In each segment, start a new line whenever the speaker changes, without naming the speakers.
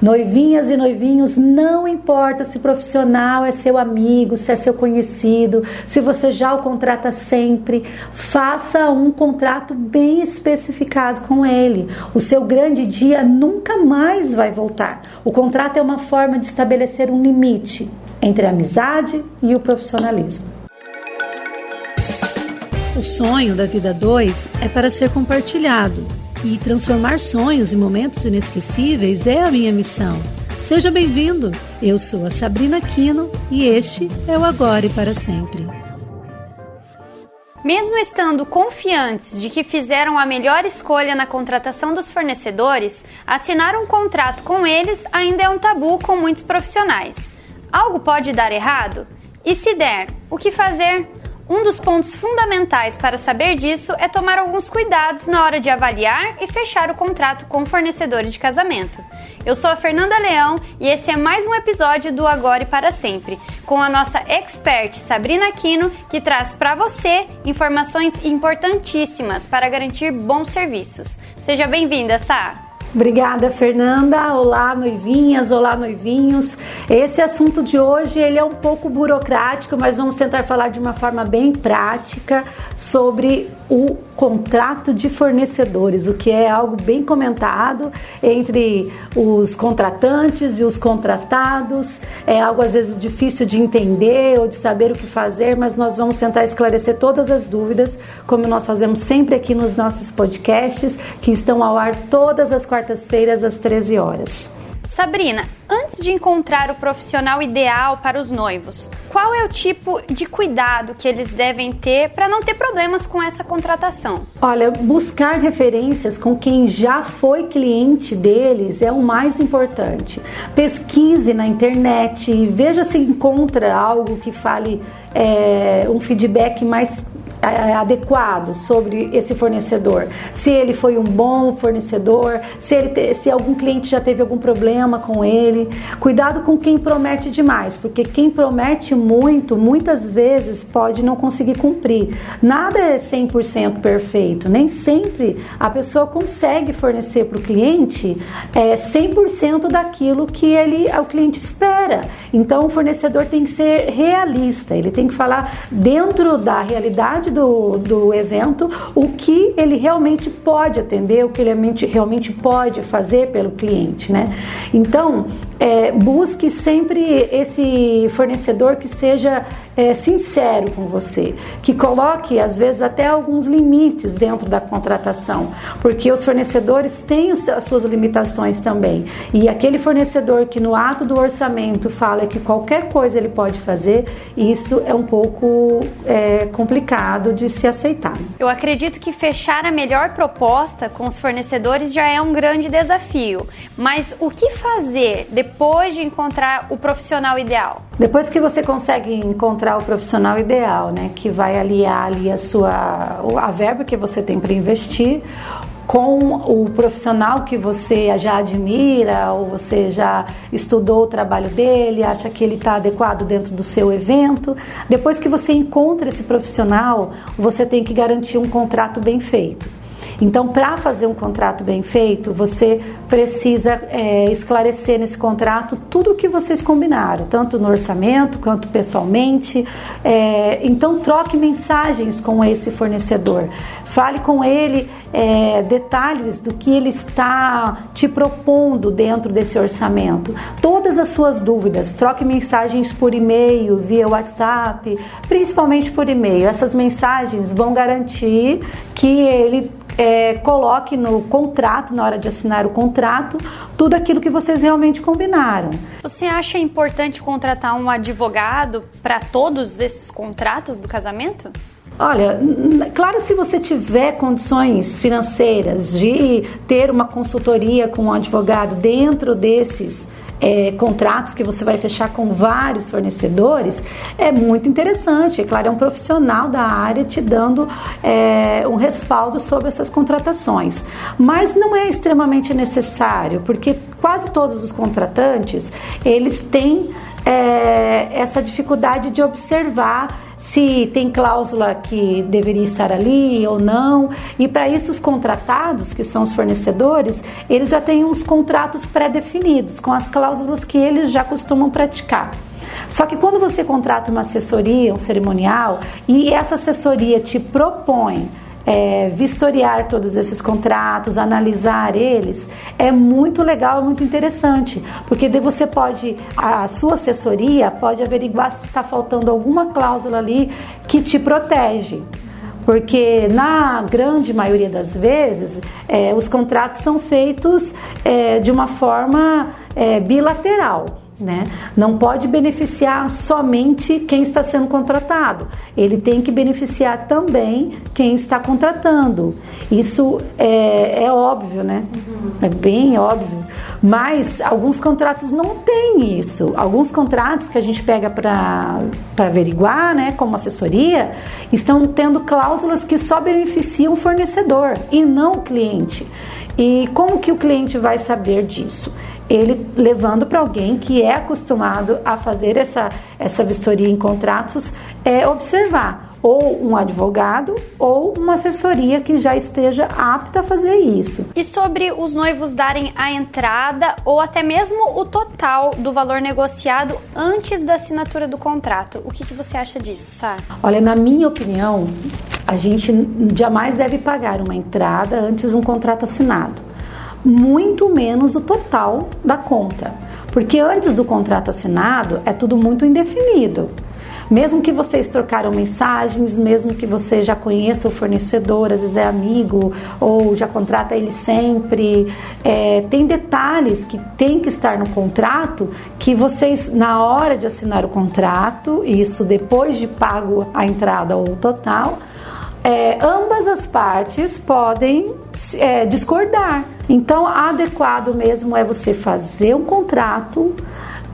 Noivinhas e noivinhos, não importa se o profissional é seu amigo, se é seu conhecido, se você já o contrata sempre, faça um contrato bem especificado com ele. O seu grande dia nunca mais vai voltar. O contrato é uma forma de estabelecer um limite entre a amizade e o profissionalismo.
O sonho da vida 2 é para ser compartilhado, e transformar sonhos em momentos inesquecíveis é a minha missão. Seja bem-vindo! Eu sou a Sabrina Aquino e este é o Agora e para Sempre.
Mesmo estando confiantes de que fizeram a melhor escolha na contratação dos fornecedores, assinar um contrato com eles ainda é um tabu com muitos profissionais. Algo pode dar errado? E se der, o que fazer? Um dos pontos fundamentais para saber disso é tomar alguns cuidados na hora de avaliar e fechar o contrato com fornecedores de casamento. Eu sou a Fernanda Leão e esse é mais um episódio do Agora e para Sempre, com a nossa expert Sabrina Aquino, que traz para você informações importantíssimas para garantir bons serviços. Seja bem-vinda, Sá!
Obrigada, Fernanda. Olá, noivinhas, olá, noivinhos. Esse assunto de hoje, ele é um pouco burocrático, mas vamos tentar falar de uma forma bem prática sobre o contrato de fornecedores, o que é algo bem comentado entre os contratantes e os contratados. É algo às vezes difícil de entender ou de saber o que fazer, mas nós vamos tentar esclarecer todas as dúvidas, como nós fazemos sempre aqui nos nossos podcasts, que estão ao ar todas as quartas-feiras às 13 horas.
Sabrina, antes de encontrar o profissional ideal para os noivos, qual é o tipo de cuidado que eles devem ter para não ter problemas com essa contratação?
Olha, buscar referências com quem já foi cliente deles é o mais importante. Pesquise na internet e veja se encontra algo que fale um feedback mais adequado sobre esse fornecedor, se ele foi um bom fornecedor, se algum cliente já teve algum problema com ele. Cuidado com quem promete demais, porque quem promete muito, muitas vezes pode não conseguir cumprir. Nada é 100% perfeito, nem sempre a pessoa consegue fornecer para o cliente 100% daquilo que o cliente espera. Então o fornecedor tem que ser realista, ele tem que falar dentro da realidade do evento o que ele realmente pode atender, o que ele realmente pode fazer pelo cliente, né? Então, busque sempre esse fornecedor que seja sincero com você, que coloque às vezes até alguns limites dentro da contratação, porque os fornecedores têm as suas limitações também, e aquele fornecedor que no ato do orçamento fala que qualquer coisa ele pode fazer, isso é um pouco complicado de se aceitar.
Eu acredito que fechar a melhor proposta com os fornecedores já é um grande desafio, mas o que fazer depois de encontrar o profissional ideal?
Depois que você consegue encontrar o profissional ideal, né, que vai aliar ali a verba que você tem para investir com o profissional que você já admira ou você já estudou o trabalho dele, acha que ele está adequado dentro do seu evento. Depois que você encontra esse profissional, você tem que garantir um contrato bem feito. Então, para fazer um contrato bem feito, você precisa esclarecer nesse contrato tudo o que vocês combinaram, tanto no orçamento quanto pessoalmente. Então, troque mensagens com esse fornecedor. Fale com ele detalhes do que ele está te propondo dentro desse orçamento. Todas as suas dúvidas, troque mensagens por e-mail, via WhatsApp, principalmente por e-mail. Essas mensagens vão garantir que ele coloque no contrato, na hora de assinar o contrato, tudo aquilo que vocês realmente combinaram.
Você acha importante contratar um advogado para todos esses contratos do casamento?
Olha, claro, se você tiver condições financeiras de ter uma consultoria com um advogado dentro desses contratos que você vai fechar com vários fornecedores, é muito interessante. É claro, é um profissional da área te dando um respaldo sobre essas contratações. Mas não é extremamente necessário, porque quase todos os contratantes, eles têm essa dificuldade de observar se tem cláusula que deveria estar ali ou não. E para isso os contratados, que são os fornecedores, eles já têm uns contratos pré-definidos com as cláusulas que eles já costumam praticar. Só que quando você contrata uma assessoria, um cerimonial, e essa assessoria te propõe vistoriar todos esses contratos, analisar eles, é muito legal, muito interessante, porque daí você pode, a sua assessoria pode averiguar se está faltando alguma cláusula ali que te protege. Porque na grande maioria das vezes os contratos são feitos de uma forma bilateral. Né? Não pode beneficiar somente quem está sendo contratado, ele tem que beneficiar também quem está contratando. Isso é óbvio, né? É bem óbvio. Mas alguns contratos não têm isso. Alguns contratos que a gente pega para averiguar, né, como assessoria, estão tendo cláusulas que só beneficiam o fornecedor e não o cliente. E como que o cliente vai saber disso? Ele levando para alguém que é acostumado a fazer essa vistoria em contratos, observar, ou um advogado ou uma assessoria que já esteja apta a fazer isso.
E sobre os noivos darem a entrada ou até mesmo o total do valor negociado antes da assinatura do contrato, o que você acha disso, Sá?
Olha, na minha opinião, a gente jamais deve pagar uma entrada antes de um contrato assinado. Muito menos o total da conta, porque antes do contrato assinado é tudo muito indefinido. Mesmo que vocês trocaram mensagens, mesmo que você já conheça o fornecedor, às vezes é amigo ou já contrata ele sempre, tem detalhes que tem que estar no contrato que vocês, na hora de assinar o contrato, isso depois de pago a entrada ou o total, ambas as partes podem discordar. Então, adequado mesmo é você fazer um contrato,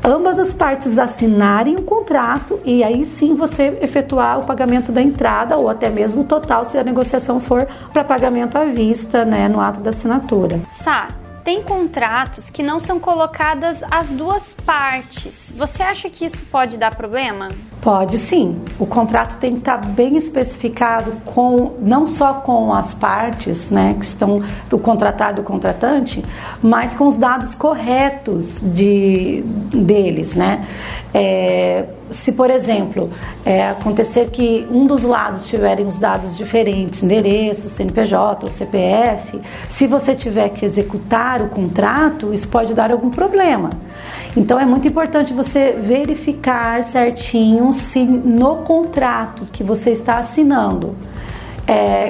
ambas as partes assinarem um contrato e aí sim você efetuar o pagamento da entrada ou até mesmo o total, se a negociação for para pagamento à vista, né, no ato da assinatura.
Sá, tem contratos que não são colocadas as duas partes. Você acha que isso pode dar problema?
Pode sim. O contrato tem que estar bem especificado não só com as partes, né, que estão do contratado e do contratante, mas com os dados corretos deles, né? Se, por exemplo, acontecer que um dos lados tiverem os dados diferentes, endereço, CNPJ ou CPF, se você tiver que executar o contrato, isso pode dar algum problema. Então é muito importante você verificar certinho se no contrato que você está assinando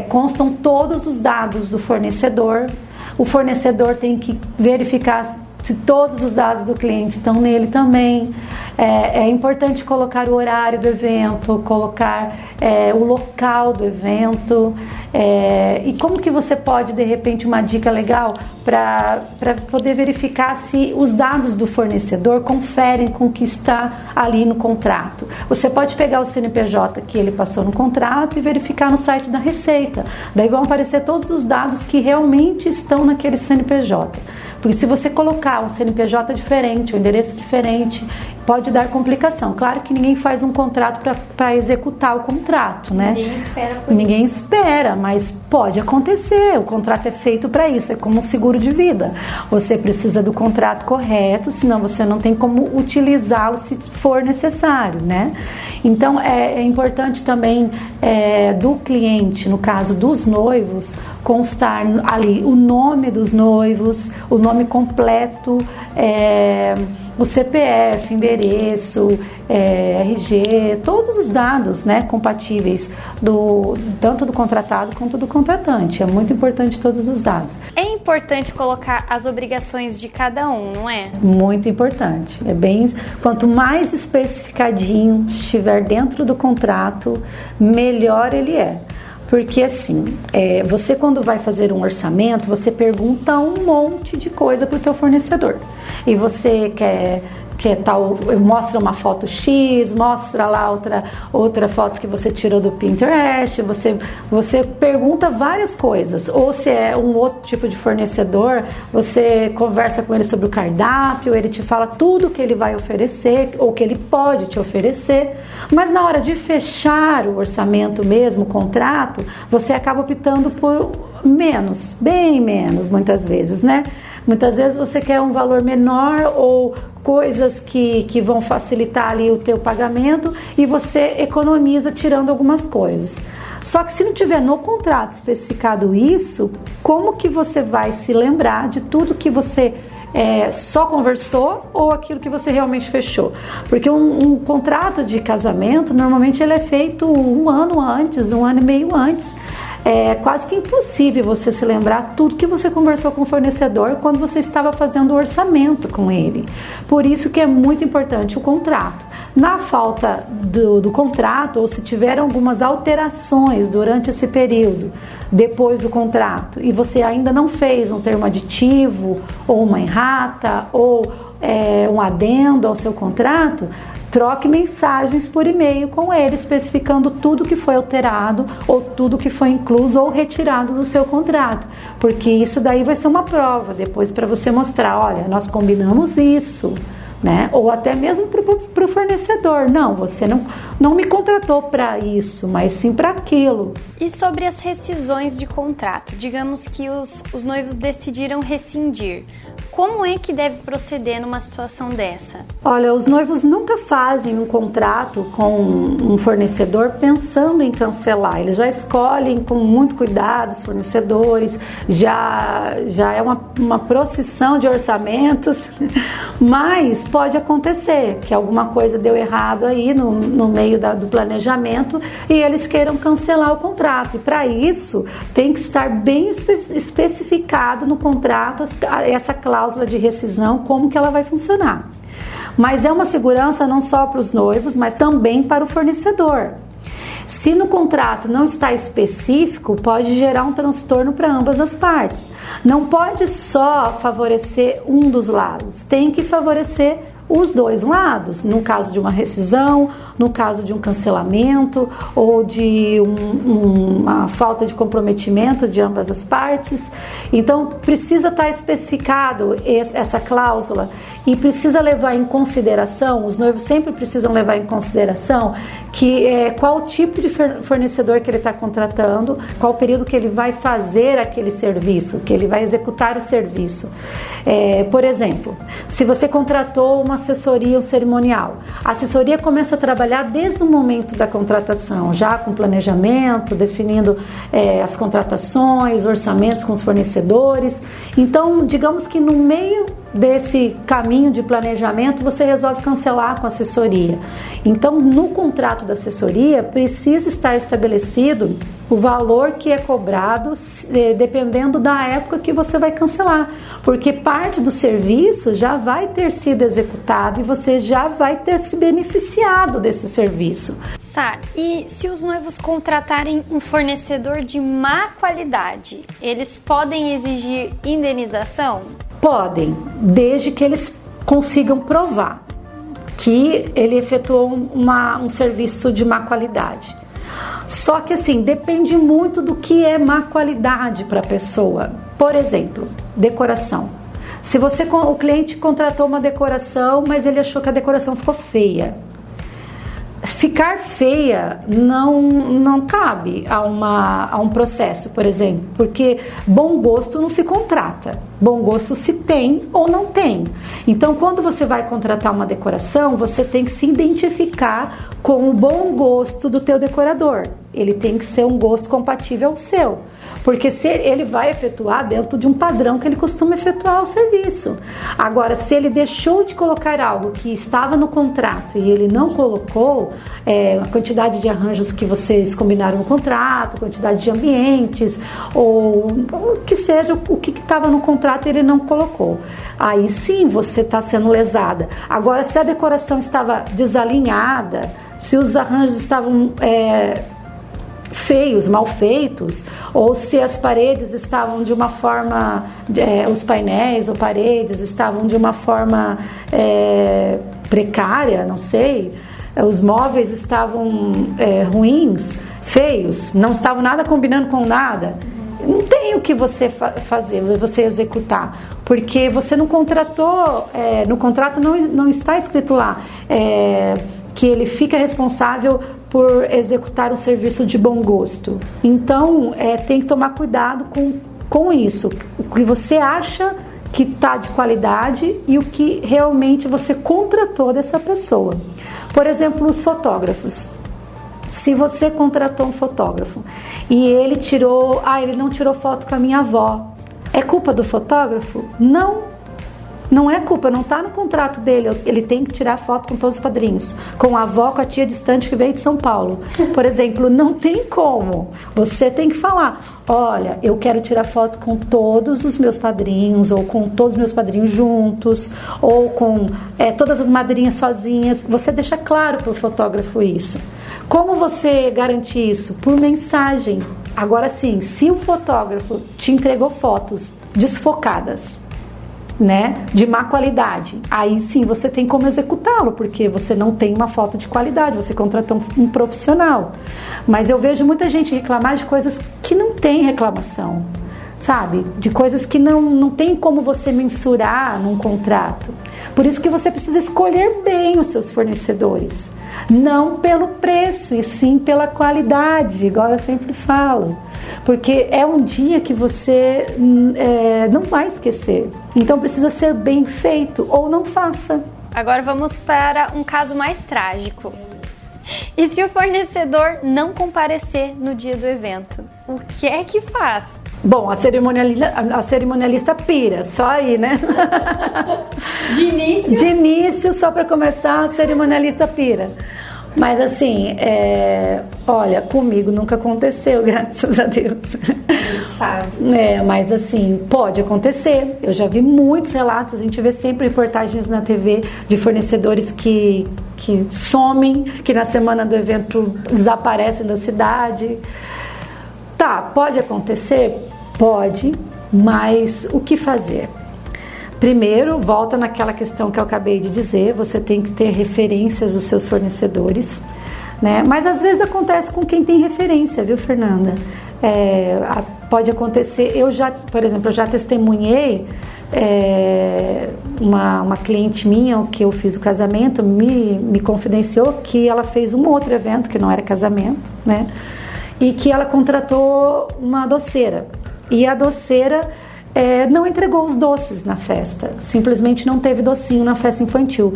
constam todos os dados do fornecedor. O fornecedor tem que verificar se todos os dados do cliente estão nele também. É importante colocar o horário do evento, colocar o local do evento. E como que você pode, de repente, uma dica legal para poder verificar se os dados do fornecedor conferem com o que está ali no contrato. Você pode pegar o CNPJ que ele passou no contrato e verificar no site da Receita. Daí vão aparecer todos os dados que realmente estão naquele CNPJ. Porque se você colocar um CNPJ diferente, um endereço diferente, pode dar complicação. Claro que ninguém faz um contrato para executar o contrato, né?
Ninguém espera por
Ninguém
isso.
espera, mas pode acontecer. O contrato é feito para isso, é como um seguro de vida. Você precisa do contrato correto, senão você não tem como utilizá-lo se for necessário, né? Então, é importante também do cliente, no caso dos noivos, constar ali o nome dos noivos, o nome completo, o CPF, endereço, RG, todos os dados, né, compatíveis tanto do contratado quanto do contratante. É muito importante todos os dados.
É importante colocar as obrigações de cada um, não é?
Muito importante. Quanto mais especificadinho estiver dentro do contrato, melhor ele é. Porque assim, você quando vai fazer um orçamento, você pergunta um monte de coisa para o teu fornecedor. E você quer que é tal, mostra uma foto X, mostra lá outra foto que você tirou do Pinterest, você pergunta várias coisas, ou se é um outro tipo de fornecedor, você conversa com ele sobre o cardápio, ele te fala tudo que ele vai oferecer, ou que ele pode te oferecer, mas na hora de fechar o orçamento mesmo, o contrato, você acaba optando por menos, bem menos muitas vezes, né? Muitas vezes você quer um valor menor ou coisas que vão facilitar ali o teu pagamento e você economiza tirando algumas coisas. Só que se não tiver no contrato especificado isso, como que você vai se lembrar de tudo que você só conversou ou aquilo que você realmente fechou? Porque um contrato de casamento, normalmente ele é feito um ano antes, 1 ano e meio antes. É quase que impossível você se lembrar tudo que você conversou com o fornecedor quando você estava fazendo o orçamento com ele. Por isso que é muito importante o contrato. Na falta do contrato, ou se tiver algumas alterações durante esse período, depois do contrato, e você ainda não fez um termo aditivo, ou uma errata, ou um adendo ao seu contrato, troque mensagens por e-mail com ele, especificando tudo que foi alterado ou tudo que foi incluso ou retirado do seu contrato, porque isso daí vai ser uma prova depois para você mostrar, olha, nós combinamos isso, né? Ou até mesmo para o fornecedor, não, você não me contratou para isso, mas sim para aquilo.
E sobre as rescisões de contrato, digamos que os noivos decidiram rescindir, como é que deve proceder numa situação dessa?
Olha, os noivos nunca fazem um contrato com um fornecedor pensando em cancelar. Eles já escolhem com muito cuidado os fornecedores, já é uma procissão de orçamentos, mas pode acontecer que alguma coisa deu errado aí no meio do planejamento e eles queiram cancelar o contrato. E para isso tem que estar bem especificado no contrato essa cláusula de rescisão, como que ela vai funcionar. Mas é uma segurança não só para os noivos, mas também para o fornecedor. Se no contrato não está específico, pode gerar um transtorno para ambas as partes. Não pode só favorecer um dos lados, tem que favorecer os dois lados, no caso de uma rescisão, no caso de um cancelamento ou de uma falta de comprometimento de ambas as partes. Então precisa estar especificado essa cláusula e precisa levar em consideração, os noivos sempre precisam levar em consideração qual tipo de fornecedor que ele está contratando, qual o período que ele vai fazer aquele serviço, que ele vai executar o serviço. Por exemplo, se você contratou uma assessoria, um cerimonial, a assessoria começa a trabalhar desde o momento da contratação, já com planejamento, definindo as contratações, orçamentos com os fornecedores. Então, digamos que no meio desse caminho de planejamento, você resolve cancelar com a assessoria. Então, no contrato da assessoria, precisa estar estabelecido o valor que é cobrado dependendo da época que você vai cancelar, porque parte do serviço já vai ter sido executado e você já vai ter se beneficiado desse serviço.
Sá, e se os noivos contratarem um fornecedor de má qualidade, eles podem exigir indenização?
Podem, desde que eles consigam provar que ele efetuou um serviço de má qualidade. Só que assim, depende muito do que é má qualidade para a pessoa. Por exemplo, decoração. Se o cliente contratou uma decoração, mas ele achou que a decoração ficou feia. Ficar feia não cabe a um processo, por exemplo, porque bom gosto não se contrata, bom gosto se tem ou não tem. Então, quando você vai contratar uma decoração, você tem que se identificar com o bom gosto do teu decorador. Ele tem que ser um gosto compatível ao seu, porque ele vai efetuar dentro de um padrão que ele costuma efetuar o serviço. Agora, se ele deixou de colocar algo que estava no contrato e ele não colocou, a quantidade de arranjos que vocês combinaram no contrato, quantidade de ambientes, ou que seja o que estava no contrato e ele não colocou, aí sim você está sendo lesada. Agora, se a decoração estava desalinhada, se os arranjos estavam feios, mal feitos, ou se as paredes estavam de uma forma, os painéis ou paredes estavam de uma forma precária, não sei, os móveis estavam ruins, feios, não estavam nada combinando com nada. Não tem o que você fazer, você executar, porque você não contratou, no contrato não está escrito lá que ele fica responsável por executar um serviço de bom gosto. Então, tem que tomar cuidado com isso, o que você acha que está de qualidade e o que realmente você contratou dessa pessoa. Por exemplo, os fotógrafos. Se você contratou um fotógrafo e ele não tirou foto com a minha avó, é culpa do fotógrafo? Não é culpa, não está no contrato dele. Ele tem que tirar foto com todos os padrinhos, com a avó, com a tia distante que veio de São Paulo, por exemplo. Não tem como. Você tem que falar: olha, eu quero tirar foto com todos os meus padrinhos, ou com todos os meus padrinhos juntos, ou com todas as madrinhas sozinhas. Você deixa claro para o fotógrafo isso. Como você garante isso? Por mensagem. Agora sim, se o fotógrafo te entregou fotos desfocadas, né, de má qualidade, aí sim você tem como executá-lo, porque você não tem uma foto de qualidade, você contratou um profissional. Mas eu vejo muita gente reclamar de coisas que não tem reclamação, sabe? De coisas que não tem como você mensurar num contrato. Por isso que você precisa escolher bem os seus fornecedores, não pelo preço, e sim pela qualidade, igual eu sempre falo. Porque é um dia que você não vai esquecer. Então precisa ser bem feito, ou não faça.
Agora vamos para um caso mais trágico. E se o fornecedor não comparecer no dia do evento, o que é que faz?
Bom, a cerimonialista pira, só aí, né?
De início?
De início, só para começar, a cerimonialista pira. Mas assim, olha, comigo nunca aconteceu, graças a Deus.
A gente sabe.
Mas assim, pode acontecer. Eu já vi muitos relatos, a gente vê sempre reportagens na TV de fornecedores que somem, que na semana do evento desaparecem da cidade. Tá, pode acontecer? Pode, mas o que fazer? Primeiro, volta naquela questão que eu acabei de dizer, você tem que ter referências dos seus fornecedores, né? Mas às vezes acontece com quem tem referência, viu, Fernanda? Pode acontecer, por exemplo, eu já testemunhei uma cliente minha, que eu fiz o casamento, me confidenciou que ela fez um outro evento, que não era casamento, né? E que ela contratou uma doceira, e a doceira não entregou os doces na festa, simplesmente não teve docinho na festa infantil,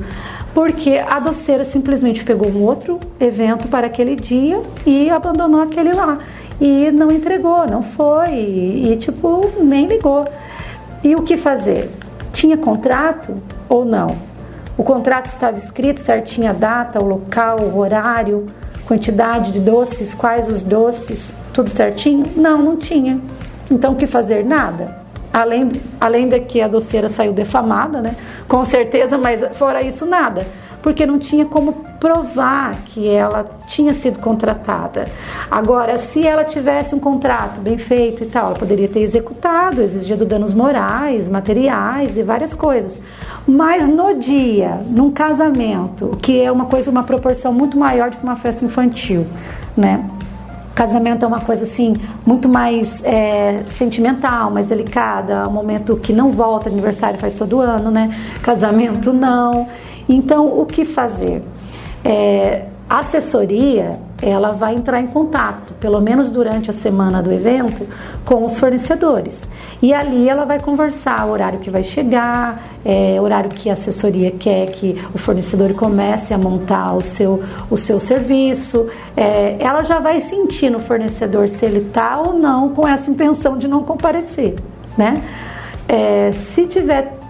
porque a doceira simplesmente pegou um outro evento para aquele dia e abandonou aquele lá, e não entregou, não foi, e nem ligou. E o que fazer? Tinha contrato ou não? O contrato estava escrito certinho, a data, o local, o horário, quantidade de doces, quais os doces, tudo certinho? Não tinha. Então o que fazer? Nada. Além de que a doceira saiu defamada, né? Com certeza, mas fora isso, nada. Porque não tinha como provar que ela tinha sido contratada. Agora, se ela tivesse um contrato bem feito e tal, ela poderia ter executado, exigido danos morais, materiais e várias coisas. Mas no dia, num casamento, que é uma proporção muito maior do que uma festa infantil, né? Casamento é uma coisa assim muito mais sentimental, mais delicada, um momento que não volta, aniversário faz todo ano, né? Casamento não. Então, o que fazer? A assessoria, ela vai entrar em contato, pelo menos durante a semana do evento, com os fornecedores. E ali ela vai conversar o horário que vai chegar, horário que a assessoria quer que o fornecedor comece a montar o seu serviço. Ela já vai sentir no fornecedor se ele está ou não com essa intenção de não comparecer, né? Se tiver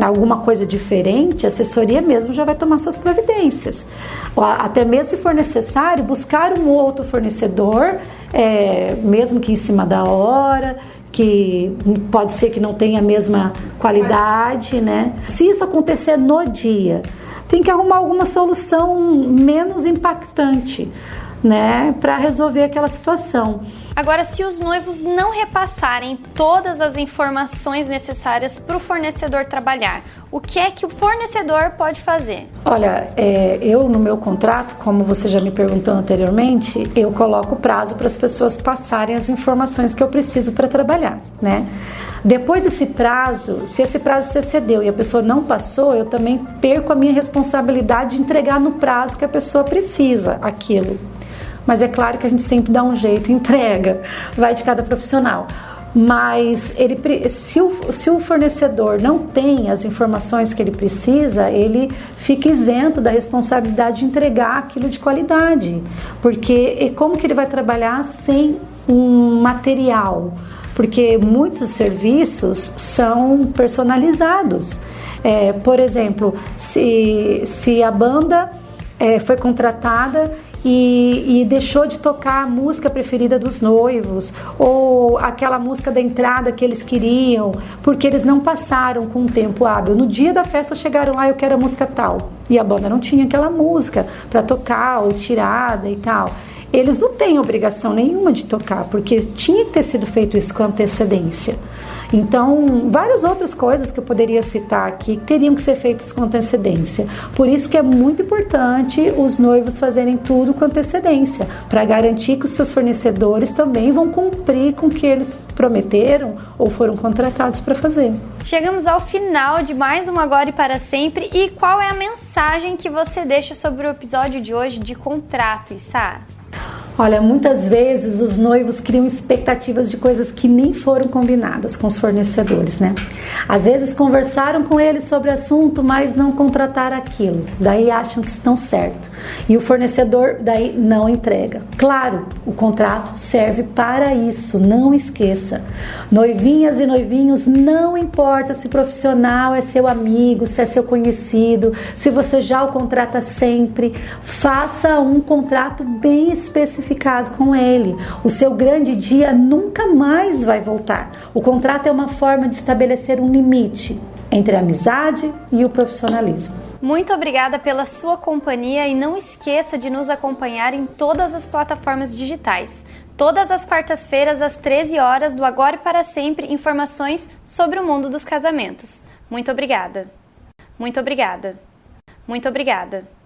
alguma coisa diferente, a assessoria mesmo já vai tomar suas providências. Até mesmo, se for necessário, buscar um outro fornecedor, mesmo que em cima da hora, que pode ser que não tenha a mesma qualidade, né? Se isso acontecer no dia, tem que arrumar alguma solução menos impactante. né, para resolver aquela situação.
Agora, se os noivos não repassarem todas as informações necessárias para o fornecedor trabalhar, o que é que o fornecedor pode fazer?
Olha, eu no meu contrato, como você já me perguntou anteriormente, eu coloco prazo para as pessoas passarem as informações que eu preciso para trabalhar, né? Depois desse prazo, se esse prazo se excedeu e a pessoa não passou, eu também perco a minha responsabilidade de entregar no prazo que a pessoa precisa aquilo. Mas é claro que a gente sempre dá um jeito e entrega, vai de cada profissional. Mas se o fornecedor não tem as informações que ele precisa, ele fica isento da responsabilidade de entregar aquilo de qualidade. Porque como que ele vai trabalhar sem um material? Porque muitos serviços são personalizados. Por exemplo, se a banda foi contratada e deixou de tocar a música preferida dos noivos ou aquela música da entrada que eles queriam, porque eles não passaram com um tempo hábil. No dia da festa chegaram lá, eu quero a música tal, e a banda não tinha aquela música para tocar ou tirada e tal. Eles não têm obrigação nenhuma de tocar, porque tinha que ter sido feito isso com antecedência. Então, várias outras coisas que eu poderia citar aqui teriam que ser feitas com antecedência. Por isso que é muito importante os noivos fazerem tudo com antecedência, para garantir que os seus fornecedores também vão cumprir com o que eles prometeram ou foram contratados para fazer.
Chegamos ao final de mais um Agora e para Sempre. E qual é a mensagem que você deixa sobre o episódio de hoje de contrato, Issa?
Olha, muitas vezes os noivos criam expectativas de coisas que nem foram combinadas com os fornecedores, né? Às vezes conversaram com eles sobre o assunto, mas não contrataram aquilo. Daí acham que estão certo. E o fornecedor daí não entrega. Claro, o contrato serve para isso, não esqueça. Noivinhas e noivinhos, não importa se o profissional é seu amigo, se é seu conhecido, se você já o contrata sempre, faça um contrato bem especificado com ele. O seu grande dia nunca mais vai voltar. O contrato é uma forma de estabelecer um limite entre a amizade e o profissionalismo.
Muito obrigada pela sua companhia e não esqueça de nos acompanhar em todas as plataformas digitais. Todas as quartas-feiras às 13 horas do Agora e para Sempre, informações sobre o mundo dos casamentos. Muito obrigada. Muito obrigada. Muito obrigada.